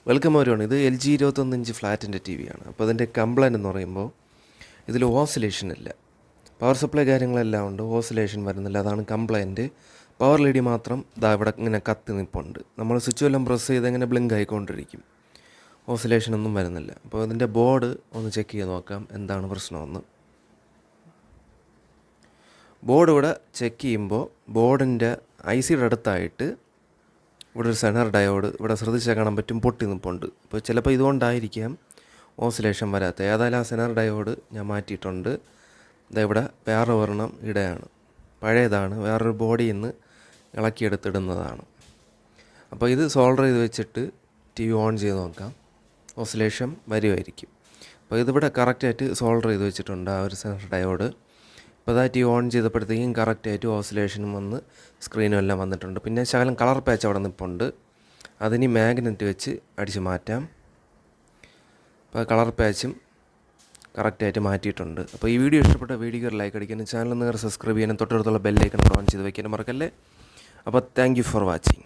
Welcome everyone. ഇത് LG 21 inch ഫ്ലാറ്റിൻ്റെ T വിയാണ്. അപ്പോൾ അതിൻ്റെ കംപ്ലൈൻറ്റ് എന്ന് പറയുമ്പോൾ ഇതിൽ ഓസിലേഷൻ ഇല്ല. പവർ സപ്ലൈ കാര്യങ്ങളെല്ലാം ഉണ്ട്, ഓസിലേഷൻ വരുന്നില്ല, അതാണ് കംപ്ലൈൻറ്റ്. പവർ LED മാത്രം ഇവിടെ ഇങ്ങനെ കത്തി നിൽപ്പുണ്ട്. നമ്മൾ സ്വിച്ച് എല്ലാം പ്രസ് ചെയ്ത് ഇങ്ങനെ ബ്ലിങ്ക് ആയിക്കൊണ്ടിരിക്കും, ഓസിലേഷനൊന്നും വരുന്നില്ല. അപ്പോൾ അതിൻ്റെ ബോർഡ് ഒന്ന് ചെക്ക് ചെയ്ത് നോക്കാം എന്താണ് പ്രശ്നമെന്ന്. ബോർഡ് ഇവിടെ ചെക്ക് ചെയ്യുമ്പോൾ ബോർഡിൻ്റെ ICയുടെ അടുത്തായിട്ട് ഇവിടെ ഒരു സെനർ ഡയോഡ് ഇവിടെ ശ്രദ്ധിച്ചാൽ കാണാൻ പറ്റും, പൊട്ടി നിൽപ്പുണ്ട്. അപ്പോൾ ചിലപ്പോൾ ഇതുകൊണ്ടായിരിക്കാം ഓസിലേഷൻ വരാത്ത. ഏതായാലും ആ സെനർ ഡയോഡ് ഞാൻ മാറ്റിയിട്ടുണ്ട്. ഇവിടെ വേറെ ഒരെണ്ണം ഇടയാണ്, പഴയതാണ്, വേറൊരു ബോഡിയിൽ നിന്ന് ഇളക്കിയെടുത്തിടുന്നതാണ്. അപ്പോൾ ഇത് സോൾഡർ ചെയ്ത് വെച്ചിട്ട് TV ഓൺ ചെയ്ത് നോക്കാം, ഓസിലേഷൻ വരുമായിരിക്കും. അപ്പോൾ ഇതിവിടെ കറക്റ്റായിട്ട് സോൾഡർ ചെയ്ത് വെച്ചിട്ടുണ്ട് ആ ഒരു സെനർ ഡയോഡ്. ഇപ്പോൾ അതാ TV ഓൺ ചെയ്തപ്പോഴത്തേക്കും കറക്റ്റായിട്ട് ഓസിലേഷനും വന്ന് സ്ക്രീനും എല്ലാം വന്നിട്ടുണ്ട്. പിന്നെ ശകലം കളർ പാച്ച് അവിടെ നിൽപ്പുണ്ട്, അതിന് മാഗ്നറ്റ് വെച്ച് അടിച്ച് മാറ്റാം. അപ്പോൾ കളർ പാച്ചും കറക്റ്റായിട്ട് മാറ്റിയിട്ടുണ്ട്. അപ്പോൾ ഈ വീഡിയോ ഇഷ്ടപ്പെട്ട വീഡിയോ ഒരു ലൈക്ക് അടിക്കാനും ചാനൽ നിങ്ങൾ സബ്സ്ക്രൈബ് ചെയ്യാനും തൊട്ടടുത്തുള്ള ബെല്ലൈക്കൺ ഓൺ ചെയ്ത് വയ്ക്കാനും മറക്കല്ലേ. അപ്പോൾ താങ്ക് യു ഫോർ വാച്ചിങ്.